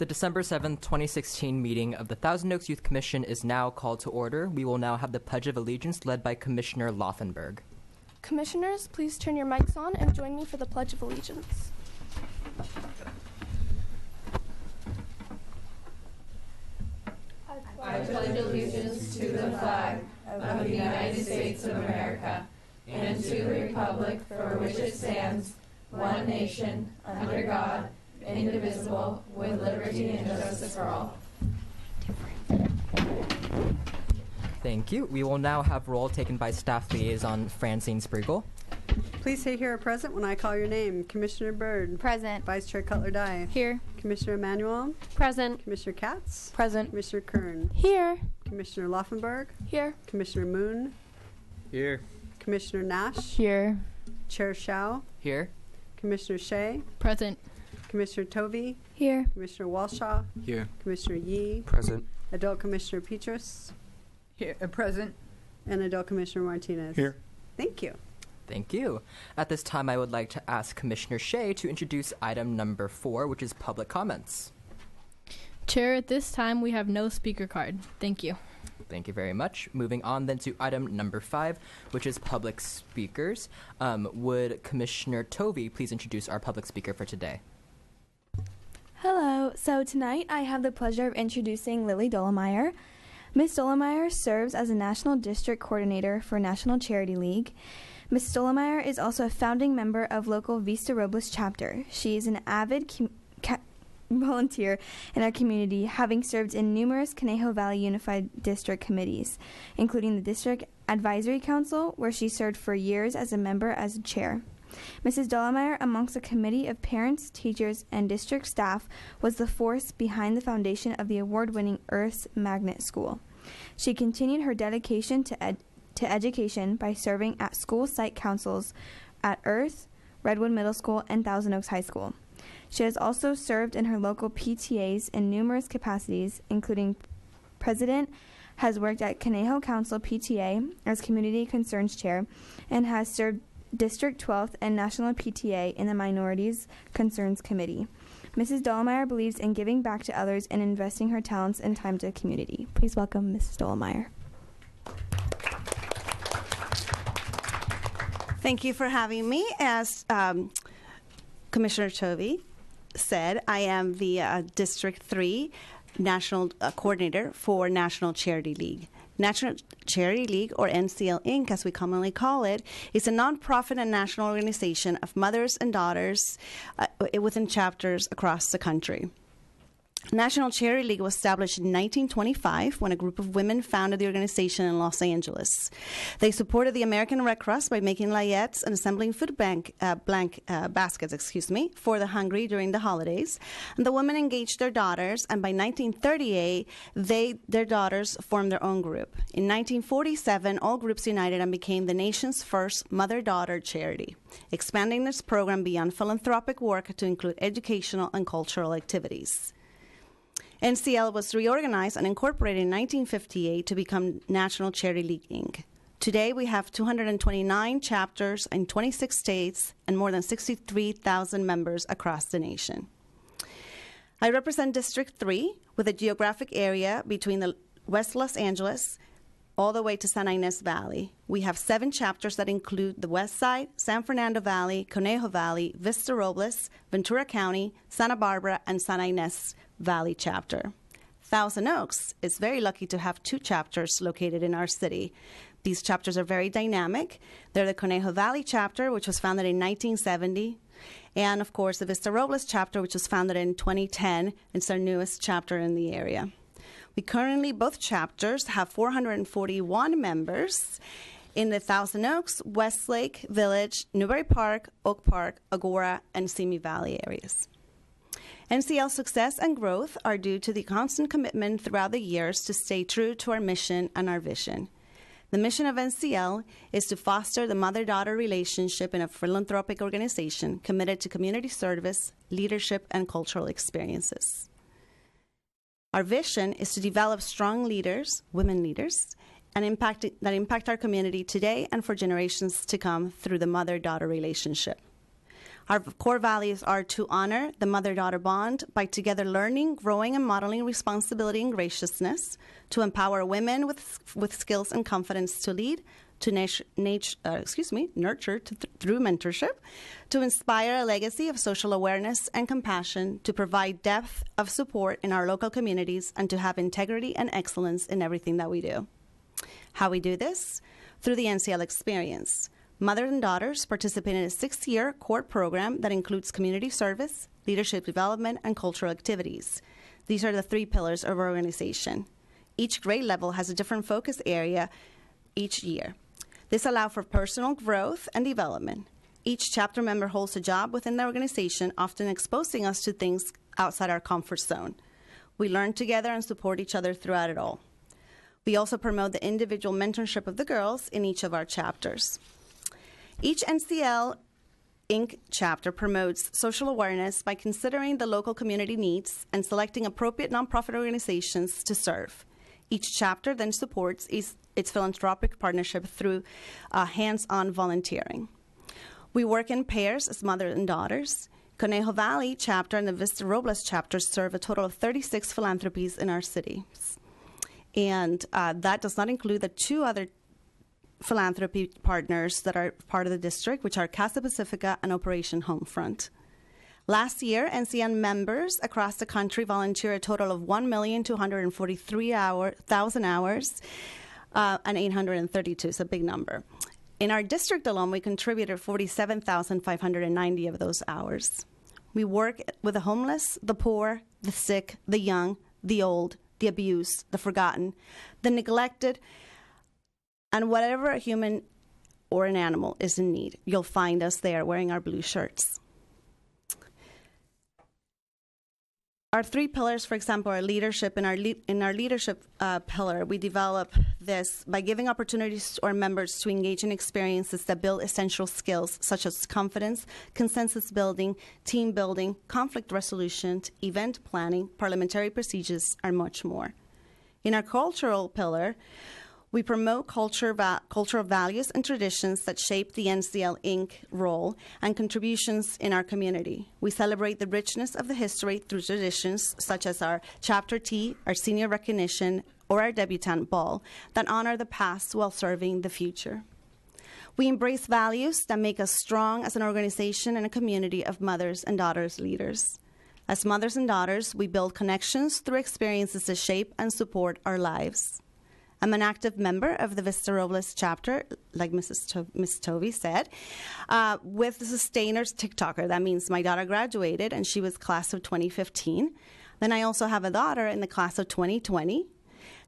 The December 7th, 2016 meeting of the Thousand Oaks Youth Commission is now called to order. We will now have the Pledge of Allegiance led by Commissioner Laufenberg. Commissioners, please turn your mics on and join me for the Pledge of Allegiance. I pledge allegiance to the flag of the United States of America and to the republic for which it stands, one nation, under God, indivisible, with liberty and justice for all. Thank you. We will now have roll taken by Staff Liaison Francine Spriegel. Please say here present when I call your name. Commissioner Byrd. Present. Vice Chair Cutler-Dye. Here. Commissioner Emmanuel. Present. Commissioner Katz. Present. Commissioner Kern. Here. Commissioner Laufenberg. Here. Commissioner Moon. Here. Commissioner Nash. Here. Chair Shao. Here. Commissioner Shea. Present. Commissioner Tovey. Here. Commissioner Walshaw. Here. Commissioner Yee. Present. Adult Commissioner Petrus. Here. Present. And Adult Commissioner Martinez. Here. Thank you. Thank you. At this time, I would like to ask Commissioner Shea to introduce item number 4, which is public comments. Chair, at this time we have no speaker card. Thank you. Thank you very much. Moving on then to item number 5, which is public speakers. Would Commissioner Tovey please introduce our public speaker for today? Hello. So tonight I have the pleasure of introducing Lily Dolemeier. Ms. Dolemeier serves as a National District Coordinator for National Charity League. Ms. Dolemeier is also a founding member of local Vista Robles chapter. She is an avid volunteer in our community, having served in numerous Conejo Valley Unified District committees, including the District Advisory Council, where she served for years as a member as chair. Mrs. Dolemeier, amongst a committee of parents, teachers, and district staff, was the force behind the foundation of the award-winning Earth's Magnet School. She continued her dedication to education by serving at school site councils at Earth, Redwood Middle School, and Thousand Oaks High School. She has also served in her local PTAs in numerous capacities, including president, has worked at Conejo Council PTA as Community Concerns Chair, and has served District 12th and National PTA in the Minorities Concerns Committee. Mrs. Dolemeier believes in giving back to others and investing her talents and time to the community. Please welcome Mrs. Dolemeier. Thank you for having me. As Commissioner Tovey said, I am the District 3 National Coordinator for National Charity League. National Charity League, or NCL Inc., as we commonly call it, is a nonprofit and national organization of mothers and daughters within chapters across the country. National Charity League was established in 1925 when a group of women founded the organization in Los Angeles. They supported the American Red Cross by making layettes and assembling food baskets for the hungry during the holidays. And the women engaged their daughters, and by 1938, their daughters formed their own group. In 1947, all groups united and became the nation's first mother-daughter charity, expanding this program beyond philanthropic work to include educational and cultural activities. NCL was reorganized and incorporated in 1958 to become National Charity League, Inc. Today, we have 229 chapters in 26 states and more than 63,000 members across the nation. I represent District 3 with a geographic area between the West Los Angeles all the way to Santa Ynez Valley. We have 7 chapters that include the West Side, San Fernando Valley, Conejo Valley, Vista Robles, Ventura County, Santa Barbara, and Santa Ynez Valley chapter. Thousand Oaks is very lucky to have 2 chapters located in our city. These chapters are very dynamic. They're the Conejo Valley chapter, which was founded in 1970, and of course the Vista Robles chapter, which was founded in 2010. It's our newest chapter in the area. We currently, both chapters, have 441 members in the Thousand Oaks, Westlake Village, Newbury Park, Oak Park, Agora, and Simi Valley areas. NCL's success and growth are due to the constant commitment throughout the years to stay true to our mission and our vision. The mission of NCL is to foster the mother-daughter relationship in a philanthropic organization committed to community service, leadership, and cultural experiences. Our vision is to develop strong leaders, women leaders, and that impact our community today and for generations to come through the mother-daughter relationship. Our core values are to honor the mother-daughter bond by together learning, growing, and modeling responsibility and graciousness, to empower women with skills and confidence to lead, to nurture through mentorship, to inspire a legacy of social awareness and compassion, to provide depth of support in our local communities, and to have integrity and excellence in everything that we do. How we do this? Through the NCL experience. Mothers and daughters participate in a 6-year core program that includes community service, leadership development, and cultural activities. These are the 3 pillars of our organization. Each grade level has a different focus area each year. This allows for personal growth and development. Each chapter member holds a job within the organization, often exposing us to things outside our comfort zone. We learn together and support each other throughout it all. We also promote the individual mentorship of the girls in each of our chapters. Each NCL Inc. chapter promotes social awareness by considering the local community needs and selecting appropriate nonprofit organizations to serve. Each chapter then supports its philanthropic partnership through hands-on volunteering. We work in pairs as mothers and daughters. Conejo Valley chapter and the Vista Robles chapter serve a total of 36 philanthropies in our cities. And that does not include the 2 other philanthropy partners that are part of the district, which are Casa Pacifica and Operation Homefront. Last year, NCN members across the country volunteered a total of 1,243,000 hours and 832. It's a big number. In our district alone, we contributed 47,590 of those hours. We work with the homeless, the poor, the sick, the young, the old, the abused, the forgotten, the neglected, and whatever a human or an animal is in need. You'll find us there wearing our blue shirts. Our 3 pillars, for example, are leadership. In our leadership pillar, we develop this by giving opportunities to our members to engage in experiences that build essential skills such as confidence, consensus building, team building, conflict resolution, event planning, parliamentary procedures, and much more. In our cultural pillar, we promote cultural values and traditions that shape the NCL Inc. role and contributions in our community. We celebrate the richness of the history through traditions such as our chapter tea, our senior recognition, or our debutante ball that honor the past while serving the future. We embrace values that make us strong as an organization and a community of mothers and daughters leaders. As mothers and daughters, we build connections through experiences that shape and support our lives. I'm an active member of the Vista Robles chapter, like Ms. Tovey said, with the Sustainers TikToker. That means my daughter graduated, and she was class of 2015. Then I also have a daughter in the class of 2020.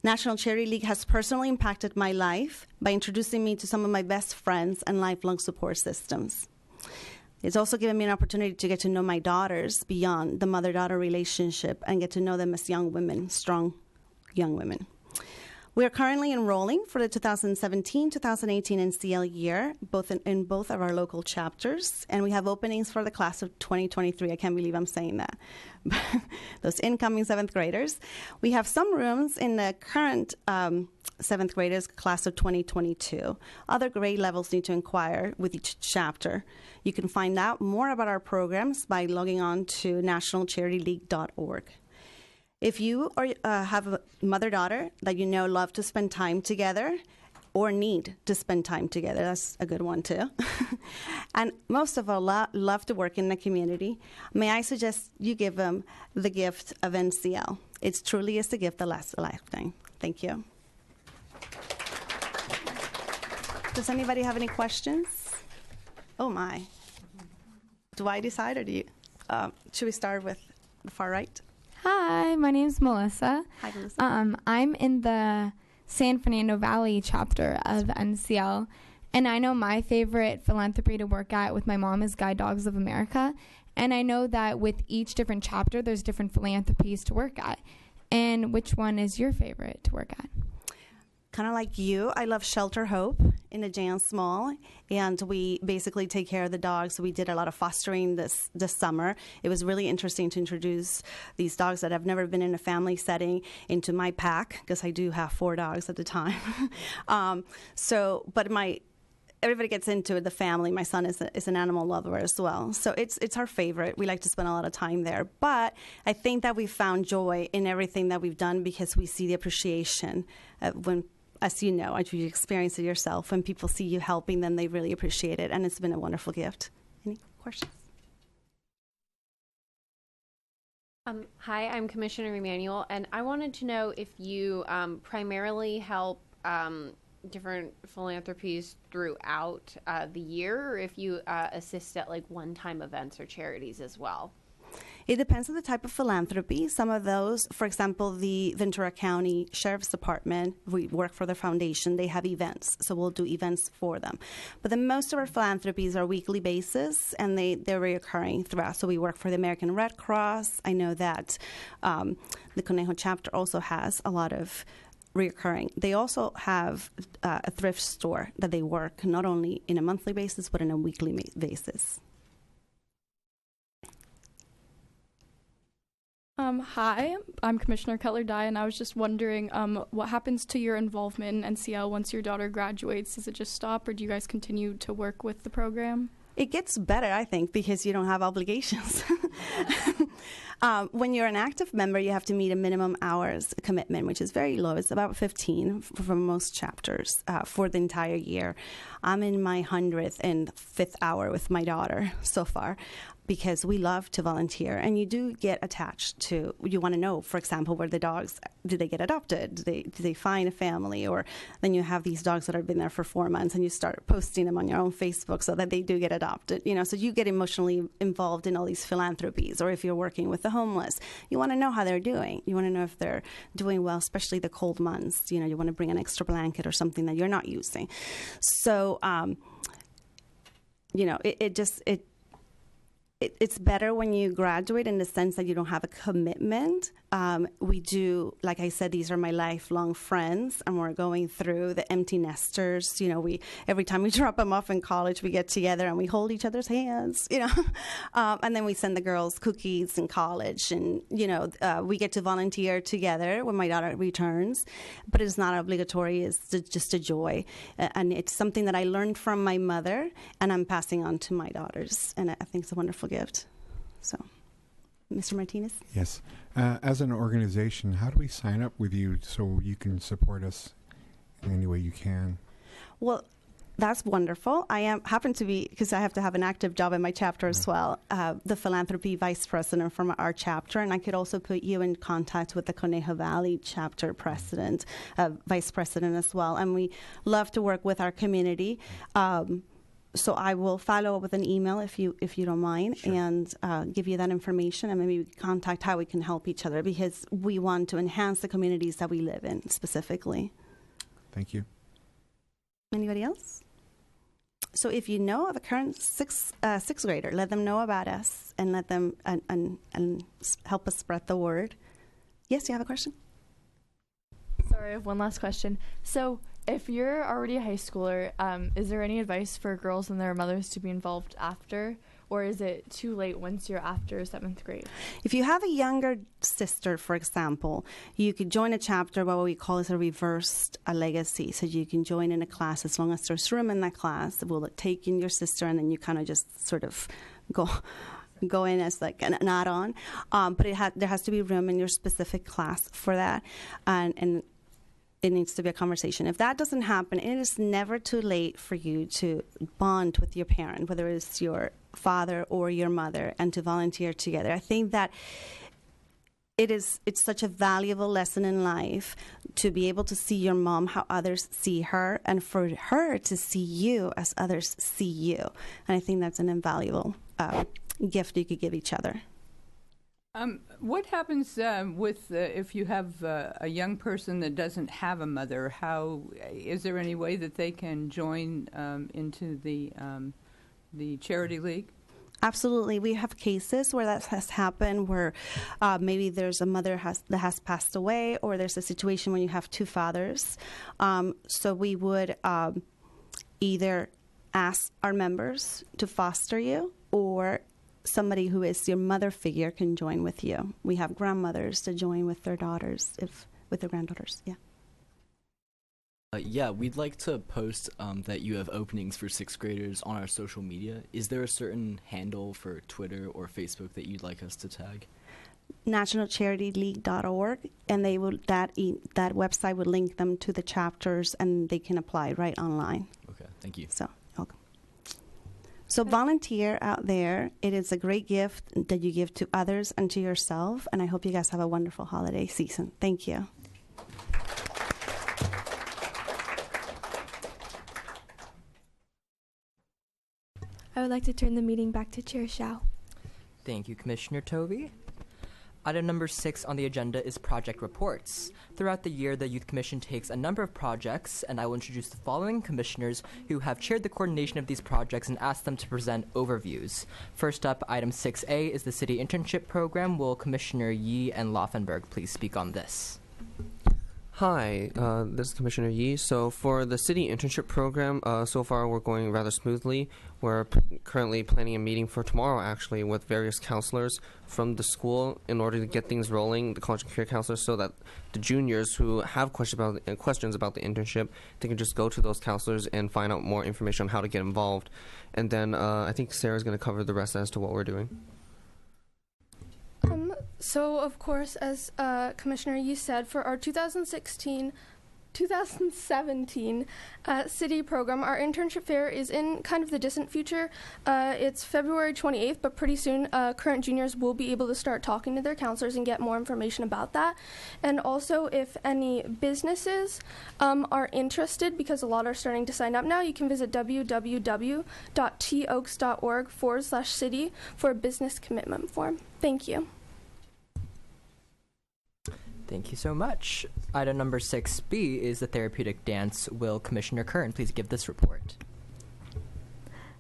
National Charity League has personally impacted my life by introducing me to some of my best friends and lifelong support systems. It's also given me an opportunity to get to know my daughters beyond the mother-daughter relationship and get to know them as young women, strong young women. We are currently enrolling for the 2017-2018 NCL year, in both of our local chapters, and we have openings for the class of 2023. I can't believe I'm saying that. Those incoming 7th graders. We have some rooms in the current 7th graders class of 2022. Other grade levels need to inquire with each chapter. You can find out more about our programs by logging on to nationalcharityleague.org. If you have a mother-daughter that you know love to spend time together or need to spend time together, that's a good one too, and most of all love to work in the community, may I suggest you give them the gift of NCL. It truly is a gift that lasts a lifetime. Thank you. Does anybody have any questions? Oh my. Do I decide or do you? Should we start with the far right? Hi, my name's Melissa. Hi, Melissa. I'm in the San Fernando Valley chapter of NCL, and I know my favorite philanthropy to work at with my mom is Guide Dogs of America, and I know that with each different chapter, there's different philanthropies to work at. And which one is your favorite to work at? Kind of like you, I love Shelter Hope in the Jans Mall, and we basically take care of the dogs. We did a lot of fostering this summer. It was really interesting to introduce these dogs that have never been in a family setting into my pack, because I do have 4 dogs at the time. But everybody gets into it, the family. My son is an animal lover as well. So it's our favorite. We like to spend a lot of time there. But I think that we found joy in everything that we've done because we see the appreciation when, as you know, as you experience it yourself, when people see you helping them, they really appreciate it. And it's been a wonderful gift. Any questions? Hi, I'm Commissioner Emmanuel, and I wanted to know if you primarily help different philanthropies throughout the year, or if you assist at like one-time events or charities as well. It depends on the type of philanthropy. Some of those, for example, the Ventura County Sheriff's Department, we work for their foundation, they have events, so we'll do events for them. But then most of our philanthropies are weekly basis, and they're reoccurring throughout. So we work for the American Red Cross. I know that the Conejo chapter also has a lot of reoccurring. They also have a thrift store that they work not only in a monthly basis, but in a weekly basis. Hi, I'm Commissioner Keller-Dye, and I was just wondering what happens to your involvement in NCL once your daughter graduates? Does it just stop, or do you guys continue to work with the program? It gets better, I think, because you don't have obligations. When you're an active member, you have to meet a minimum hours commitment, which is very low. It's about 15 for most chapters for the entire year. I'm in my 105th hour with my daughter so far, because we love to volunteer, and you do get attached to, you want to know, for example, where the dogs, did they get adopted? Did they find a family? Or then you have these dogs that have been there for 4 months, and you start posting them on your own Facebook so that they do get adopted. So you get emotionally involved in all these philanthropies. Or if you're working with the homeless, you want to know how they're doing. You want to know if they're doing well, especially the cold months. You want to bring an extra blanket or something that you're not using. So, it's better when you graduate in the sense that you don't have a commitment. We do, like I said, these are my lifelong friends, and we're going through the empty nesters. Every time we drop them off in college, we get together and we hold each other's hands, and then we send the girls cookies in college, and, we get to volunteer together when my daughter returns, but it's not obligatory. It's just a joy. And it's something that I learned from my mother, and I'm passing on to my daughters, and I think it's a wonderful gift. So, Mr. Martinez? Yes. As an organization, how do we sign up with you so you can support us in any way you can? Well, that's wonderful. I happen to be, because I have to have an active job in my chapter as well, the philanthropy vice president from our chapter, and I could also put you in contact with the Conejo Valley chapter president, vice president as well. And we love to work with our community. So I will follow up with an email if you don't mind, sure, and give you that information, and maybe contact how we can help each other, because we want to enhance the communities that we live in specifically. Thank you. Anybody else? So if you know of a current sixth grader, let them know about us, and let them and help us spread the word. Yes, you have a question? Sorry, I have one last question. So if you're already a high schooler, is there any advice for girls and their mothers to be involved after? Or is it too late once you're after 7th grade? If you have a younger sister, for example, you could join a chapter, what we call is a reversed legacy. So you can join in a class as long as there's room in that class. We'll take in your sister, and then you kind of just sort of go in as like an add-on. But there has to be room in your specific class for that. And it needs to be a conversation. If that doesn't happen, it is never too late for you to bond with your parent, whether it's your father or your mother, and to volunteer together. I think that it's such a valuable lesson in life to be able to see your mom how others see her, and for her to see you as others see you. And I think that's an invaluable gift you could give each other. What happens with if you have a young person that doesn't have a mother? Is there any way that they can join into the charity league? Absolutely. We have cases where that has happened, where maybe there's a mother that has passed away, or there's a situation when you have two fathers. So we would either ask our members to foster you, or somebody who is your mother figure can join with you. We have grandmothers to join with their daughters, with their granddaughters. Yeah. Yeah, we'd like to post that you have openings for 6th graders on our social media. Is there a certain handle for Twitter or Facebook that you'd like us to tag? nationalcharityleague.org, and they will that website will link them to the chapters, and they can apply right online. Okay, thank you. So, welcome. So volunteer out there. It is a great gift that you give to others and to yourself, and I hope you guys have a wonderful holiday season. Thank you. I would like to turn the meeting back to Chair Shao. Thank you, Commissioner Tovey. Item number 6 on the agenda is project reports. Throughout the year, the Youth Commission takes a number of projects, and I will introduce the following commissioners who have chaired the coordination of these projects and ask them to present overviews. First up, item 6A is the City Internship Program. Will Commissioner Yee and Laufenberg please speak on this? Hi, this is Commissioner Yee. So for the City Internship Program, so far we're going rather smoothly. We're currently planning a meeting for tomorrow, actually, with various counselors from the school in order to get things rolling, the college and career counselors, so that the juniors who have questions about the internship, they can just go to those counselors and find out more information on how to get involved. And then I think Sarah's going to cover the rest as to what we're doing. So, of course, as Commissioner Yee said, for our 2017 city program, our internship fair is in kind of the distant future. It's February 28th, but pretty soon current juniors will be able to start talking to their counselors and get more information about that. And also, if any businesses are interested, because a lot are starting to sign up now, you can visit www.toaks.org/city for a business commitment form. Thank you. Thank you so much. Item number 6B is the Therapeutic Dance. Will Commissioner Kern please give this report?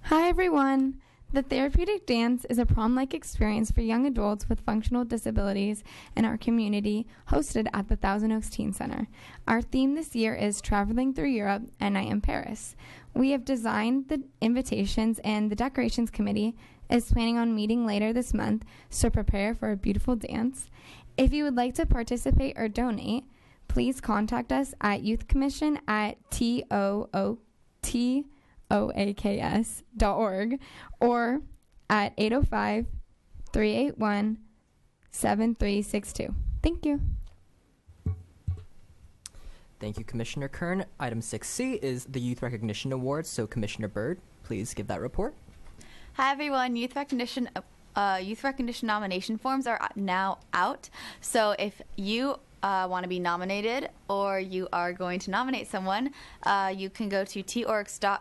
Hi, everyone. The Therapeutic Dance is a prom-like experience for young adults with functional disabilities in our community, hosted at the Thousand Oaks Teen Center. Our theme this year is Traveling Through Europe, and I am Paris. We have designed the invitations, and the decorations committee is planning on meeting later this month, so prepare for a beautiful dance. If you would like to participate or donate, please contact us at youthcommission@toaks.org or at 805-381-7362. Thank you. Thank you, Commissioner Kern. Item 6C is the Youth Recognition Awards, so Commissioner Byrd, please give that report. Hi, everyone. Youth recognition nomination forms are now out. So if you want to be nominated or you are going to nominate someone, you can go to toaks.org/youth.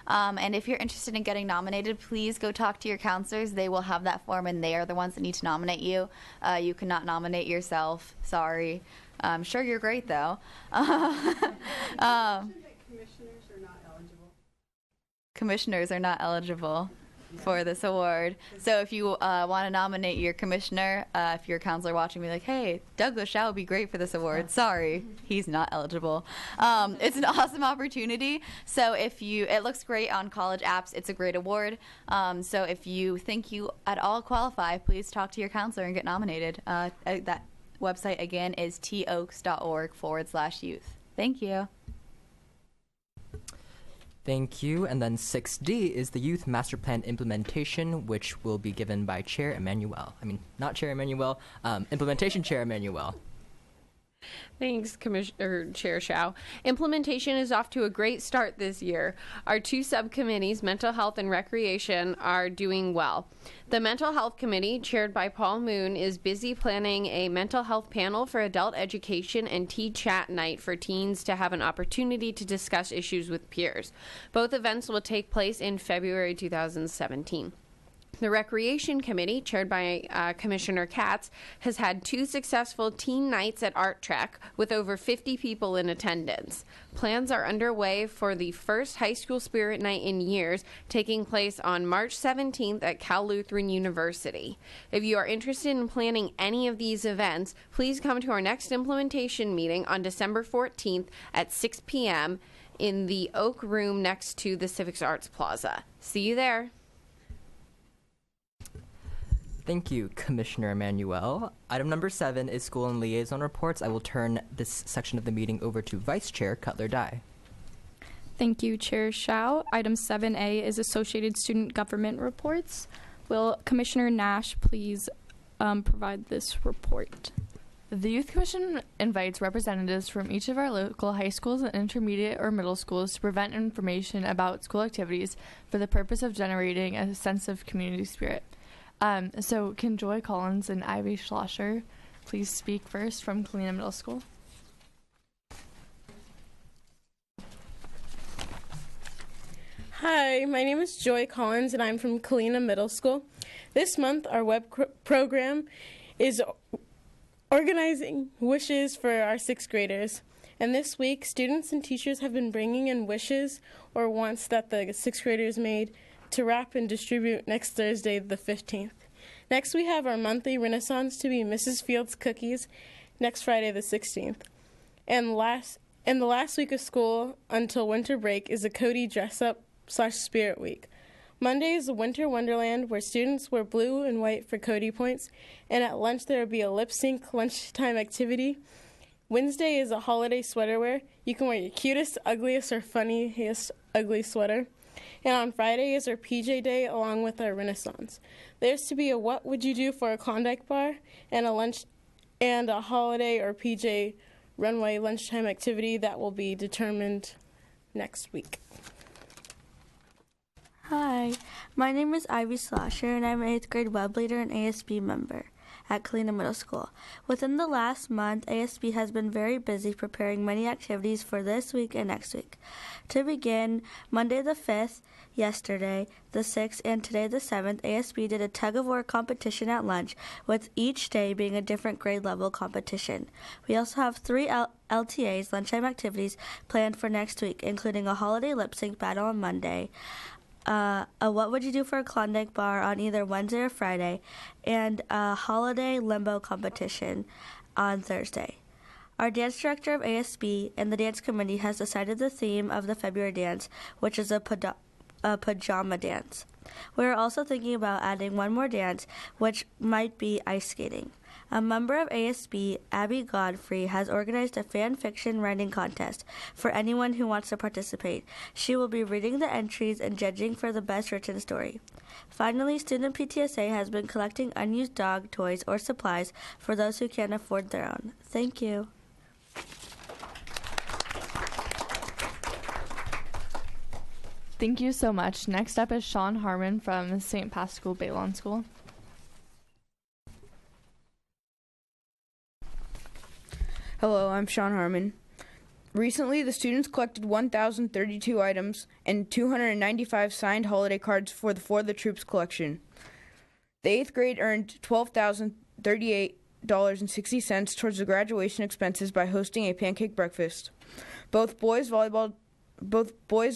And if you're interested in getting nominated, please go talk to your counselors. They will have that form, and they are the ones that need to nominate you. You cannot nominate yourself. Sorry. I'm sure you're great, though. Commissioners are not eligible for this award. So if you want to nominate your commissioner, if your counselor watching, be like, hey, Douglas Shaw would be great for this award. Sorry, he's not eligible. It's an awesome opportunity. So it looks great on college apps. It's a great award. So if you think you at all qualify, please talk to your counselor and get nominated. That website again is toaks.org/youth. Thank you. Thank you. And then 6D is the Youth Master Plan Implementation, which will be given by Chair Emmanuel. I mean, not Chair Emmanuel, Implementation Chair Emmanuel. Thanks, Chair Shao. Implementation is off to a great start this year. Our two subcommittees, Mental Health and Recreation, are doing well. The Mental Health Committee, chaired by Paul Moon, is busy planning a mental health panel for adult education and tea chat night for teens to have an opportunity to discuss issues with peers. Both events will take place in February 2017. The Recreation Committee, chaired by Commissioner Katz, has had 2 successful teen nights at Art Trek with over 50 people in attendance. Plans are underway for the first high school spirit night in years, taking place on March 17th at Cal Lutheran University. If you are interested in planning any of these events, please come to our next implementation meeting on December 14th at 6 p.m. in the Oak Room next to the Civics Arts Plaza. See you there. Thank you, Commissioner Emmanuel. Item number 7 is school and liaison reports. I will turn this section of the meeting over to Vice Chair Cutler Dye. Thank you, Chair Shao. Item 7A is Associated Student Government Reports. Will Commissioner Nash please provide this report? The Youth Commission invites representatives from each of our local high schools and intermediate or middle schools to present information about school activities for the purpose of generating a sense of community spirit. So can Joy Collins and Ivy Schlosser please speak first from Kalina Middle School? Hi, my name is Joy Collins and I'm from Kalina Middle School. This month our web program is organizing wishes for our 6th graders. And this week students and teachers have been bringing in wishes or wants that the 6th graders made to wrap and distribute next Thursday the 15th. Next we have our monthly Renaissance to be Mrs. Fields cookies next Friday the 16th. And the last week of school until winter break is a Cody dress up / spirit week. Monday is a winter wonderland where students wear blue and white for Cody points, and at lunch there will be a lip sync lunchtime activity. Wednesday is a holiday sweater wear. You can wear your cutest, ugliest, or funniest ugly sweater. And on Friday is our PJ day along with our Renaissance. There's to be a what would you do for a Klondike bar and a lunch and a holiday or PJ runway lunchtime activity that will be determined next week. Hi, my name is Ivy Slosher and I'm an 8th grade web leader and ASB member at Kalina Middle School. Within the last month, ASB has been very busy preparing many activities for this week and next week. To begin, Monday the 5th, yesterday the 6th, and today the 7th, ASB did a tug-of-war competition at lunch, with each day being a different grade level competition. We also have 3 LTAs, lunchtime activities, planned for next week, including a holiday lip sync battle on Monday, a what would you do for a Klondike bar on either Wednesday or Friday, and a holiday limbo competition on Thursday. Our dance director of ASB and the dance committee has decided the theme of the February dance, which is a pajama dance. We are also thinking about adding one more dance, which might be ice skating. A member of ASB, Abby Godfrey, has organized a fan fiction writing contest for anyone who wants to participate. She will be reading the entries and judging for the best written story. Finally, Student PTSA has been collecting unused dog toys or supplies for those who can't afford their own. Thank you. Thank you so much. Next up is Sean Harmon from St. Pascal Baylon School. Hello, I'm Sean Harmon. Recently, the students collected 1,032 items and 295 signed holiday cards for the For the Troops collection. The 8th grade earned $12,038.60 towards the graduation expenses by hosting a pancake breakfast. Both boys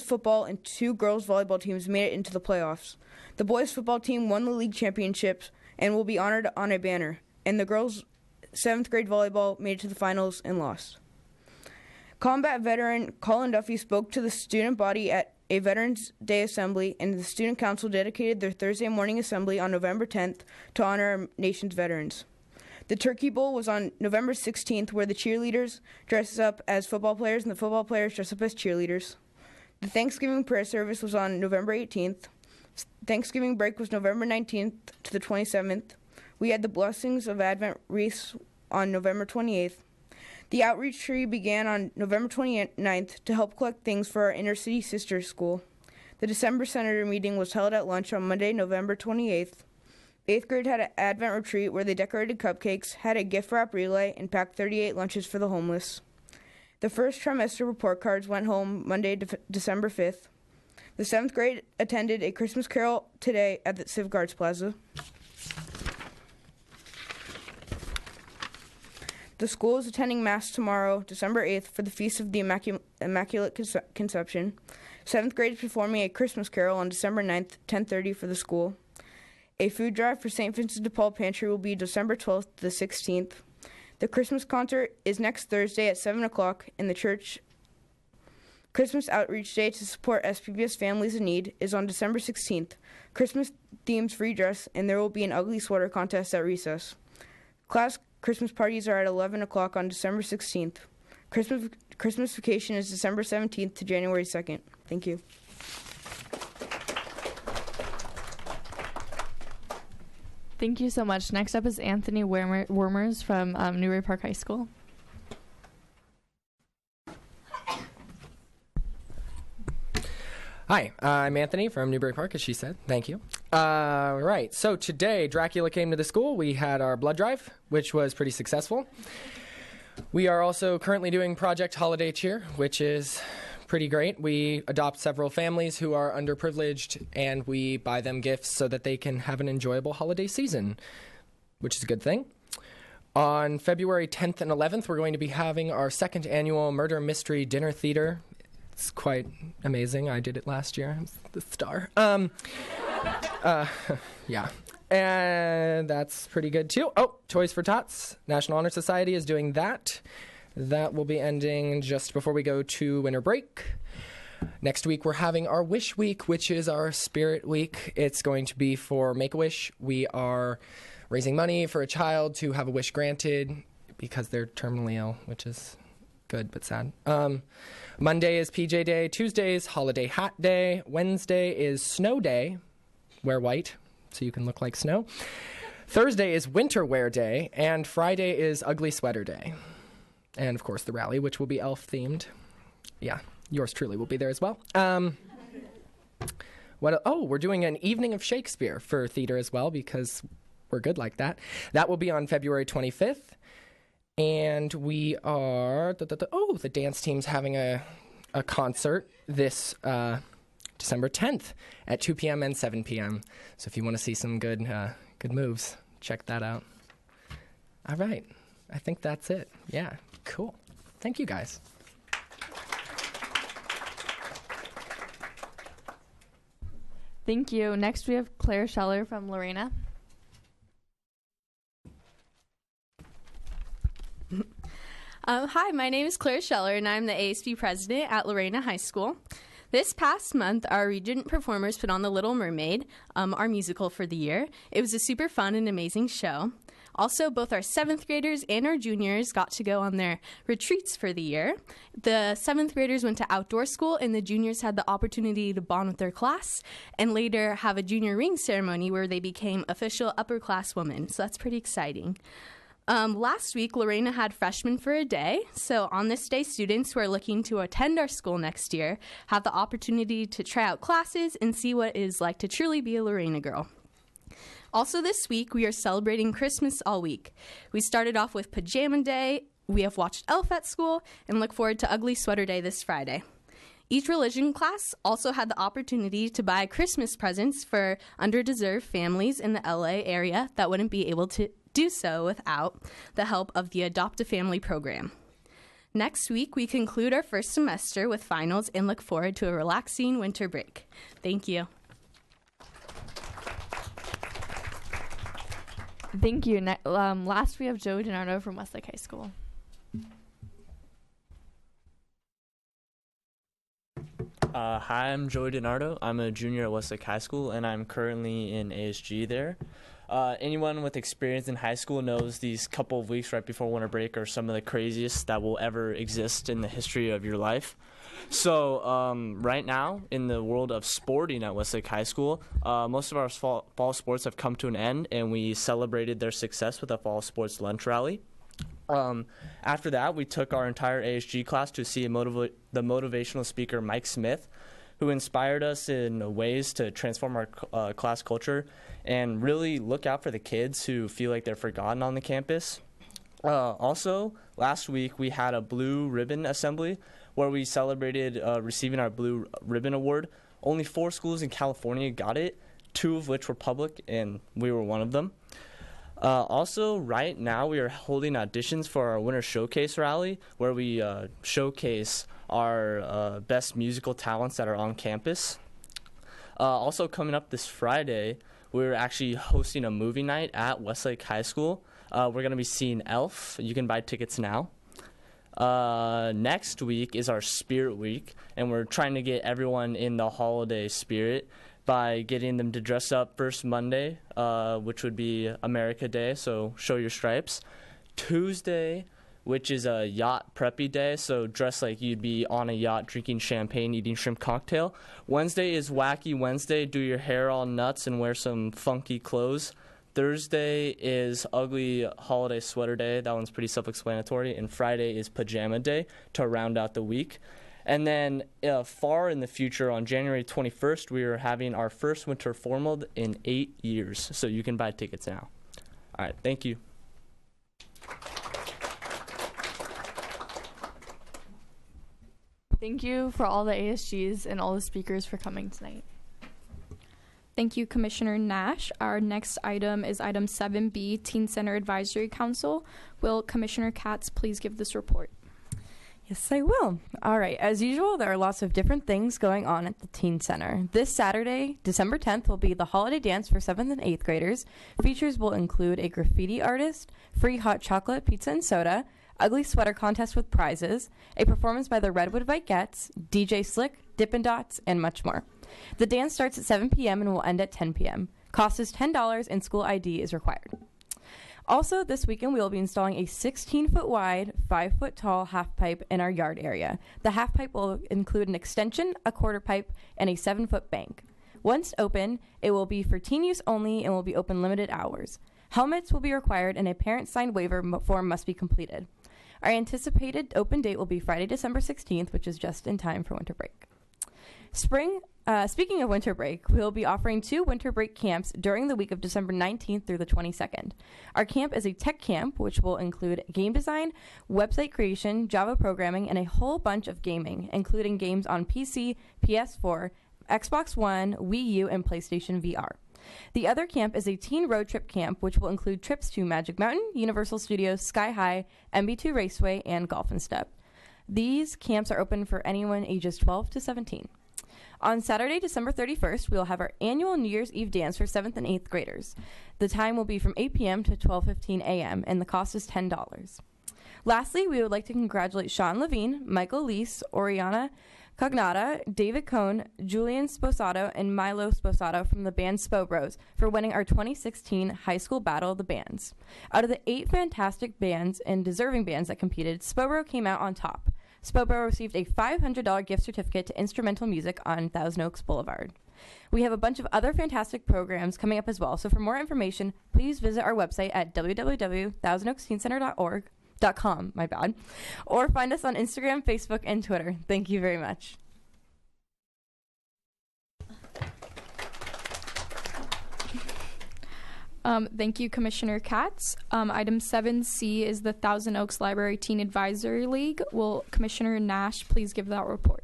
football and 2 girls volleyball teams made it into the playoffs. The boys football team won the league championships and will be honored on a banner, and the girls 7th grade volleyball made it to the finals and lost. Combat veteran Colin Duffy spoke to the student body at a Veterans Day assembly, and the student council dedicated their Thursday morning assembly on November 10th to honor our nation's veterans. The Turkey Bowl was on November 16th, where the cheerleaders dress up as football players and the football players dress up as cheerleaders. The Thanksgiving prayer service was on November 18th. Thanksgiving break was November 19th to the 27th. We had the Blessings of Advent wreaths on November 28th. The outreach tree began on November 29th to help collect things for our inner-city sister school. The December Senator meeting was held at lunch on Monday, November 28th. 8th grade had an Advent retreat where they decorated cupcakes, had a gift wrap relay, and packed 38 lunches for the homeless. The first trimester report cards went home Monday, December 5th. The 7th grade attended a Christmas carol today at the Civic Arts Plaza. The school is attending Mass tomorrow, December 8th, for the Feast of the Immaculate Conception. 7th grade is performing a Christmas carol on December 9th, 10:30 for the school. A food drive for St. Vincent de Paul Pantry will be December 12th to the 16th. The Christmas concert is next Thursday at 7 o'clock in the church Christmas Outreach Day to support SPVS families in need is on December 16th. Christmas themed free dress, and there will be an ugly sweater contest at recess. Class Christmas parties are at 11 o'clock on December 16th. Christmas vacation is December 17th to January 2nd. Thank you. Thank you so much. Next up is Anthony Wormers from Newbury Park High School. Hi, I'm Anthony from Newbury Park, as she said. Thank you. Right, so today Dracula came to the school. We had our blood drive, which was pretty successful. We are also currently doing Project Holiday Cheer, which is pretty great. We adopt several families who are underprivileged, and we buy them gifts so that they can have an enjoyable holiday season, which is a good thing. On February 10th and 11th, we're going to be having our second annual Murder Mystery Dinner Theater. It's quite amazing. I did it last year. I was the star. Yeah. And that's pretty good, too. Oh, Toys for Tots. National Honor Society is doing that. That will be ending just before we go to winter break. Next week, we're having our Wish Week, which is our Spirit Week. It's going to be for Make-A-Wish. We are raising money for a child to have a wish granted because they're terminally ill, which is good but sad. Monday is PJ Day. Tuesday is Holiday Hat Day. Wednesday is Snow Day. Wear white so you can look like snow. Thursday is Winter Wear Day. And Friday is Ugly Sweater Day. And, of course, the rally, which will be elf-themed. Yeah, yours truly will be there as well. We're doing an evening of Shakespeare for theater as well because we're good like that. That will be on February 25th. And we are, the dance team's having a concert this December 10th at 2 p.m. and 7 p.m. So if you want to see some good moves, check that out. All right. I think that's it. Yeah, cool. Thank you, guys. Thank you. Next, we have Claire Scheller from Lorena. Hi, my name is Claire Scheller, and I'm the ASB president at Lorena High School. This past month, our Regent performers put on The Little Mermaid, our musical for the year. It was a super fun and amazing show. Also, both our 7th graders and our juniors got to go on their retreats for the year. The 7th graders went to outdoor school, and the juniors had the opportunity to bond with their class and later have a junior ring ceremony where they became official upper-class women. So that's pretty exciting. Last week, Lorena had Freshmen for a Day. So on this day, students who are looking to attend our school next year have the opportunity to try out classes and see what it is like to truly be a Lorena girl. Also this week, we are celebrating Christmas all week. We started off with Pajama Day, we have watched Elf at school, and look forward to Ugly Sweater Day this Friday. Each religion class also had the opportunity to buy Christmas presents for underdeserved families in the LA area that wouldn't be able to do so without the help of the Adopt a Family program. Next week, we conclude our first semester with finals and look forward to a relaxing winter break. Thank you. Thank you. Last, we have Joe DiNardo from Westlake High School. Hi, I'm Joey DiNardo. I'm a junior at Westlake High School, and I'm currently in ASG there. Anyone with experience in high school knows these couple of weeks right before winter break are some of the craziest that will ever exist in the history of your life. So right now, in the world of sporting at Westlake High School, most of our fall sports have come to an end, and we celebrated their success with a fall sports lunch rally. After that, we took our entire ASG class to see the motivational speaker Mike Smith, who inspired us in ways to transform our class culture and really look out for the kids who feel like they're forgotten on the campus. Also, last week we had a Blue Ribbon Assembly where we celebrated receiving our Blue Ribbon Award. Only 4 schools in California got it, 2 of which were public, and we were one of them. Also, right now we are holding auditions for our Winter Showcase Rally, where we showcase our best musical talents that are on campus. Also, coming up this Friday, we're actually hosting a movie night at Westlake High School. We're going to be seeing Elf. You can buy tickets now. Next week is our Spirit Week, and we're trying to get everyone in the holiday spirit by getting them to dress up first Monday, which would be America Day, so show your stripes. Tuesday, which is a yacht preppy day, so dress like you'd be on a yacht drinking champagne, eating shrimp cocktail. Wednesday is Wacky Wednesday, do your hair all nuts and wear some funky clothes. Thursday is Ugly Holiday Sweater Day, that one's pretty self-explanatory, and Friday is Pajama Day to round out the week. And then far in the future, on January 21st, we are having our first winter formal in 8 years, so you can buy tickets now. All right, thank you. Thank you for all the ASGs and all the speakers for coming tonight. Thank you, Commissioner Nash. Our next item is item 7B, Teen Center Advisory Council. Will Commissioner Katz please give this report? Yes, I will. All right. As usual, there are lots of different things going on at the Teen Center. This Saturday, December 10th, will be the holiday dance for 7th and 8th graders. Features will include a graffiti artist, free hot chocolate, pizza and soda, ugly sweater contest with prizes, a performance by the Redwood Vikettes, DJ Slick, Dippin' Dots, and much more. The dance starts at 7 p.m. and will end at 10 p.m. Cost is $10 and school ID is required. Also, this weekend, we will be installing a 16-foot wide, 5-foot tall half pipe in our yard area. The half pipe will include an extension, a quarter pipe, and a 7-foot bank. Once open, it will be for teen use only and will be open limited hours. Helmets will be required and a parent-signed waiver form must be completed. Our anticipated open date will be Friday, December 16th, which is just in time for winter break. Speaking of winter break, we will be offering 2 winter break camps during the week of December 19th through the 22nd. Our camp is a tech camp, which will include game design, website creation, Java programming, and a whole bunch of gaming, including games on PC, PS4, Xbox One, Wii U, and PlayStation VR. The other camp is a teen road trip camp, which will include trips to Magic Mountain, Universal Studios, Sky High, MB2 Raceway, and Golf and Step. These camps are open for anyone ages 12 to 17. On Saturday, December 31st, we will have our annual New Year's Eve dance for 7th and 8th graders. The time will be from 8 p.m. to 12:15 a.m., and the cost is $10. Lastly, we would like to congratulate Sean Levine, Michael Leese, Oriana Cognata, David Cohn, Julian Sposato, and Milo Sposato from the band Spo Bros for winning our 2016 High School Battle of the Bands. Out of the 8 fantastic bands and deserving bands that competed, Spo Bro came out on top. Spo Bro received a $500 gift certificate to instrumental music on Thousand Oaks Boulevard. We have a bunch of other fantastic programs coming up as well, so for more information, please visit our website at www.thousandoksteencenter.com, or find us on Instagram, Facebook, and Twitter. Thank you very much. Thank you, Commissioner Katz. Item 7C is the Thousand Oaks Library Teen Advisory League. Will Commissioner Nash please give that report?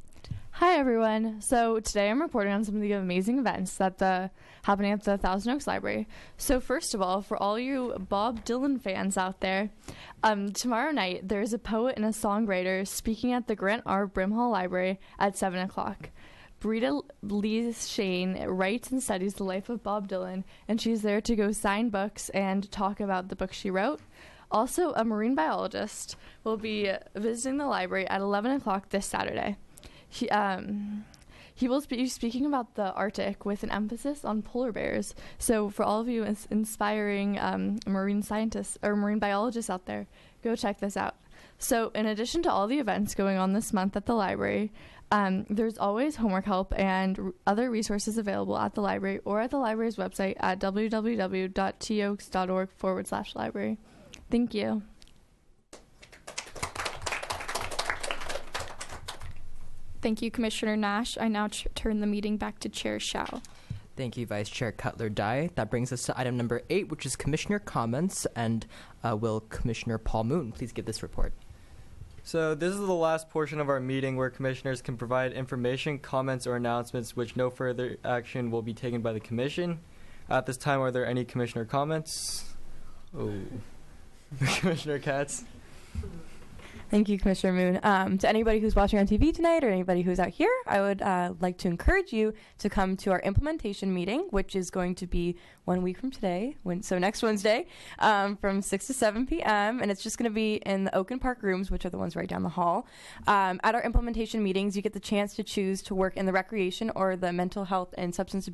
Hi, everyone. So today I'm reporting on some of the amazing events that happening at the Thousand Oaks Library. So first of all, for all you Bob Dylan fans out there, tomorrow night there's a poet and a songwriter speaking at the Grant R. Brimhall Library at 7 o'clock. Brita Lee Shane writes and studies the life of Bob Dylan, and she's there to go sign books and talk about the book she wrote. Also, a marine biologist will be visiting the library at 11 o'clock this Saturday. He will be speaking about the Arctic with an emphasis on polar bears. So for all of you inspiring marine scientists or marine biologists out there, go check this out. So in addition to all the events going on this month at the library, there's always homework help and other resources available at the library or at the library's website at www.toaks.org/library. Thank you. Thank you, Commissioner Nash. I now turn the meeting back to Chair Shao. Thank you, Vice Chair Cutler-Dye. That brings us to item number 8, which is Commissioner comments, and will Commissioner Paul Moon please give this report? So this is the last portion of our meeting where commissioners can provide information, comments, or announcements which no further action will be taken by the commission. At this time, are there any commissioner comments? Oh. Commissioner Katz? Thank you, Commissioner Moon. To anybody who's watching on TV tonight or anybody who's out here, I would like to encourage you to come to our implementation meeting, which is going to be 1 week from today, so next Wednesday, from 6 to 7 p.m., and it's just going to be in the Oaken Park rooms, which are the ones right down the hall. At our implementation meetings, you get the chance to choose to work in the recreation or the mental health and substance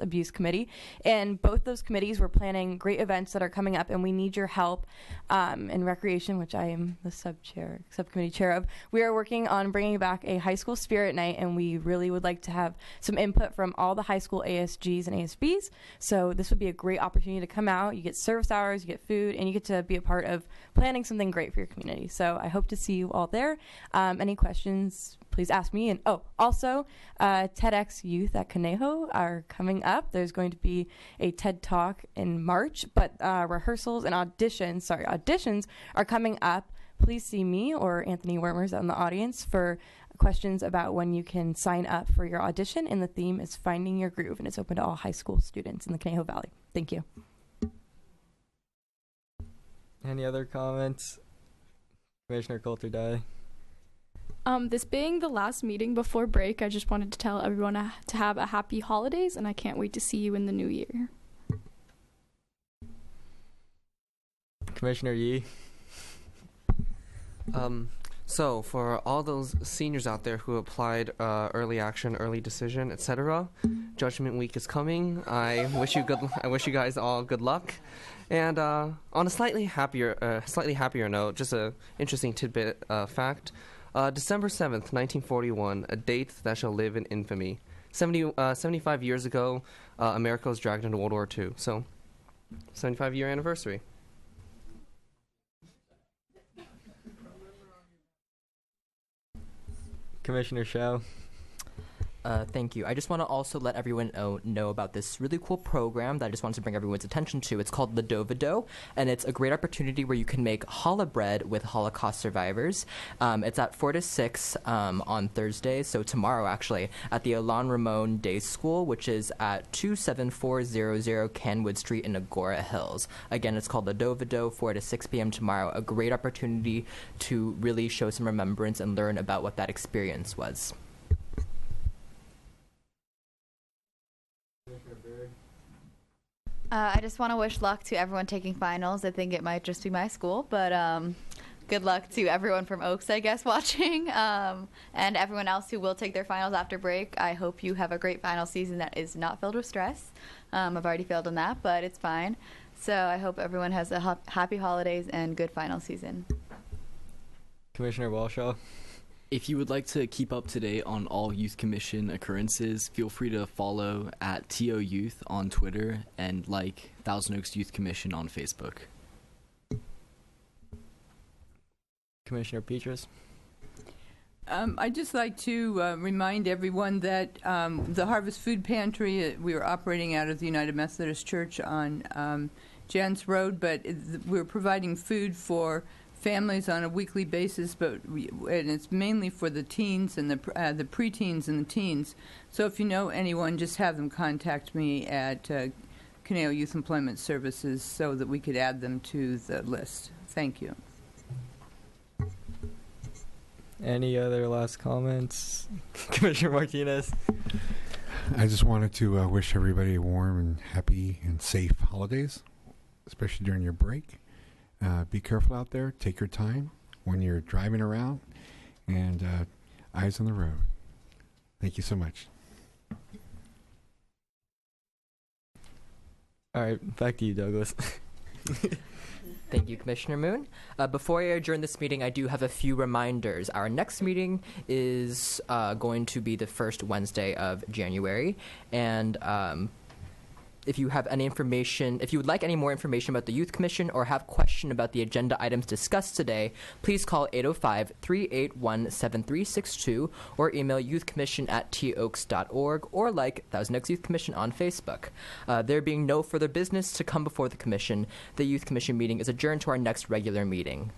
abuse committee. And both those committees, we're planning great events that are coming up, and we need your help in recreation, which I am the subcommittee chair of. We are working on bringing back a high school spirit night, and we really would like to have some input from all the high school ASGs and ASBs. So this would be a great opportunity to come out. You get service hours, you get food, and you get to be a part of planning something great for your community. So I hope to see you all there. Any questions, please ask me. And also TEDx Youth at Conejo are coming up. There's going to be a TED Talk in March, but rehearsals and auditions are coming up. Please see me or Anthony Wormers in the audience for questions about when you can sign up for your audition. And the theme is Finding Your Groove, and it's open to all high school students in the Conejo Valley. Thank you. Any other comments? Commissioner Coulter-Dye. This being the last meeting before break, I just wanted to tell everyone to have a happy holidays, and I can't wait to see you in the new year. Commissioner Yee. So for all those seniors out there who applied early action, early decision, etc., Judgment Week is coming. I wish you guys all good luck. And on a slightly happier note, just a interesting tidbit fact. December 7th, 1941, a date that shall live in infamy. 75 years ago, America was dragged into World War II. So, 75-year anniversary. Commissioner Shao. Thank you. I just want to also let everyone know about this really cool program that I just wanted to bring everyone's attention to. It's called Liaison, and it's a great opportunity where you can make challah bread with Holocaust survivors. It's at 4 to 6 on Thursday, so tomorrow actually, at the Alain Ramon Day School, which is at 27400 Canwood Street in Agora Hills. Again, it's called Liaison, 4 to 6 p.m. tomorrow. A great opportunity to really show some remembrance and learn about what that experience was. I just want to wish luck to everyone taking finals. I think it might just be my school, but good luck to everyone from Oaks, I guess, watching, and everyone else who will take their finals after break. I hope you have a great final season that is not filled with stress. I've already failed on that, but it's fine. So I hope everyone has a happy holidays and good final season. Commissioner Walsh. If you would like to keep up to date on all Youth Commission occurrences, feel free to follow at TO Youth on Twitter and like Thousand Oaks Youth Commission on Facebook. Commissioner Petrus. I'd just like to remind everyone that the Harvest Food Pantry, we are operating out of the United Methodist Church on Jans Road, but we're providing food for families on a weekly basis, and it's mainly for the teens and the preteens and the teens. So if you know anyone, just have them contact me at Conejo Youth Employment Services so that we could add them to the list. Thank you. Any other last comments? Commissioner Martinez. I just wanted to wish everybody warm and happy and safe holidays, especially during your break. Be careful out there. Take your time when you're driving around, and eyes on the road. Thank you so much. All right, back to you, Douglas. Thank you, Commissioner Moon. Before I adjourn this meeting, I do have a few reminders. Our next meeting is going to be the first Wednesday of January, and if you have any information, if you would like any more information about the Youth Commission or have question about the agenda items discussed today, please call 805-381-7362 or email youthcommission@toaks.org or like Thousand Oaks Youth Commission on Facebook. There being no further business to come before the Commission, the Youth Commission meeting is adjourned to our next regular meeting.